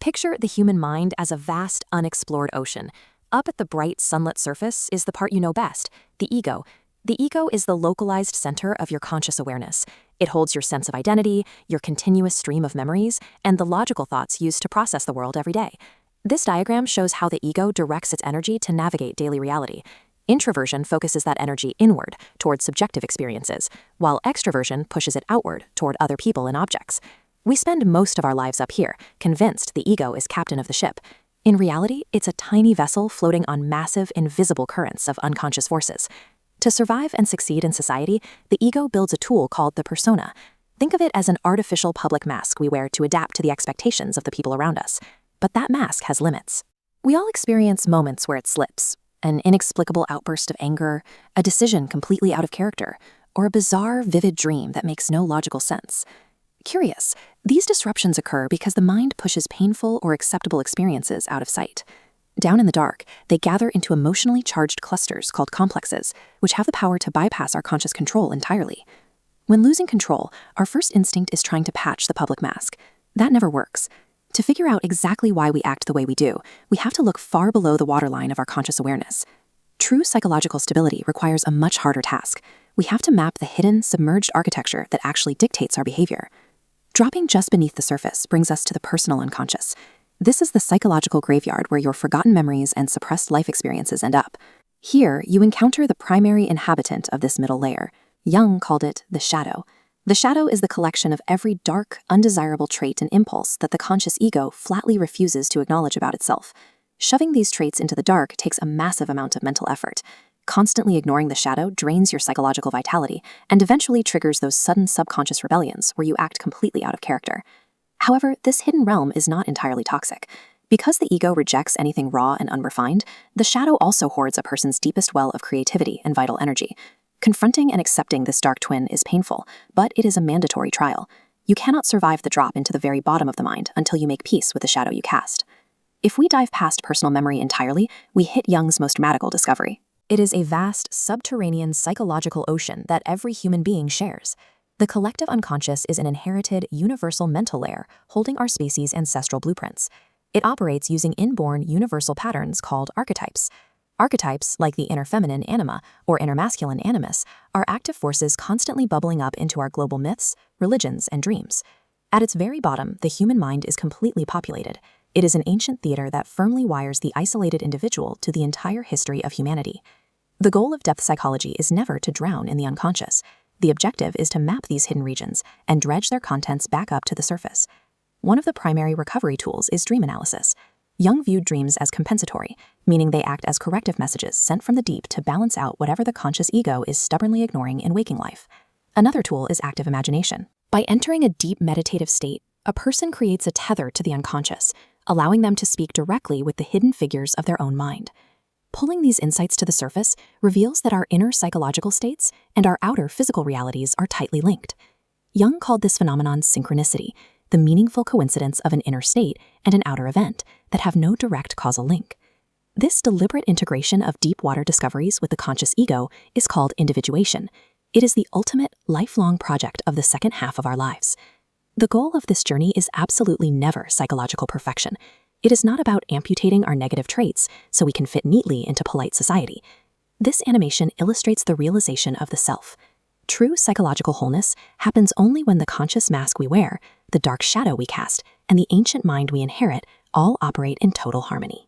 Picture the human mind as a vast, unexplored ocean. Up at the bright, sunlit surface is the part you know best, the ego. The ego is the localized center of your conscious awareness. It holds your sense of identity, your continuous stream of memories, and the logical thoughts used to process the world every day. This diagram shows how the ego directs its energy to navigate daily reality. Introversion focuses that energy inward, toward subjective experiences, while extroversion pushes it outward, toward other people and objects. We spend most of our lives up here, convinced the ego is captain of the ship. In reality, it's a tiny vessel floating on massive, invisible currents of unconscious forces. To survive and succeed in society, the ego builds a tool called the persona. Think of it as an artificial public mask we wear to adapt to the expectations of the people around us. But that mask has limits. We all experience moments where it slips. An inexplicable outburst of anger, a decision completely out of character, or a bizarre, vivid dream that makes no logical sense. Curious, these disruptions occur because the mind pushes painful or acceptable experiences out of sight. Down in the dark, they gather into emotionally charged clusters called complexes, which have the power to bypass our conscious control entirely. When losing control, our first instinct is trying to patch the public mask. That never works. To figure out exactly why we act the way we do, we have to look far below the waterline of our conscious awareness. True psychological stability requires a much harder task. We have to map the hidden, submerged architecture that actually dictates our behavior. Dropping just beneath the surface brings us to the personal unconscious. This is the psychological graveyard where your forgotten memories and suppressed life experiences end up. Here, you encounter the primary inhabitant of this middle layer. Jung called it the shadow. The shadow is the collection of every dark, undesirable trait and impulse that the conscious ego flatly refuses to acknowledge about itself. Shoving these traits into the dark takes a massive amount of mental effort. Constantly ignoring the shadow drains your psychological vitality and eventually triggers those sudden subconscious rebellions where you act completely out of character. However, this hidden realm is not entirely toxic. Because the ego rejects anything raw and unrefined, the shadow also hoards a person's deepest well of creativity and vital energy. Confronting and accepting this dark twin is painful, but it is a mandatory trial. You cannot survive the drop into the very bottom of the mind until you make peace with the shadow you cast. If we dive past personal memory entirely, we hit Jung's most radical discovery. It is a vast, subterranean psychological ocean that every human being shares. The collective unconscious is an inherited, universal mental layer holding our species' ancestral blueprints. It operates using inborn universal patterns called archetypes. Archetypes, like the inner feminine anima or inner masculine animus, are active forces constantly bubbling up into our global myths, religions, and dreams. At its very bottom, the human mind is completely populated. It is an ancient theater that firmly wires the isolated individual to the entire history of humanity. The goal of depth psychology is never to drown in the unconscious. The objective is to map these hidden regions and dredge their contents back up to the surface. One of the primary recovery tools is dream analysis. Jung viewed dreams as compensatory, meaning they act as corrective messages sent from the deep to balance out whatever the conscious ego is stubbornly ignoring in waking life. Another tool is active imagination. By entering a deep meditative state, a person creates a tether to the unconscious, allowing them to speak directly with the hidden figures of their own mind. Pulling these insights to the surface reveals that our inner psychological states and our outer physical realities are tightly linked. Jung called this phenomenon synchronicity, the meaningful coincidence of an inner state and an outer event that have no direct causal link. This deliberate integration of deep water discoveries with the conscious ego is called individuation. It is the ultimate, lifelong project of the second half of our lives. The goal of this journey is absolutely never psychological perfection. It is not about amputating our negative traits so we can fit neatly into polite society. This animation illustrates the realization of the self. True psychological wholeness happens only when the conscious mask we wear, the dark shadow we cast, and the ancient mind we inherit all operate in total harmony.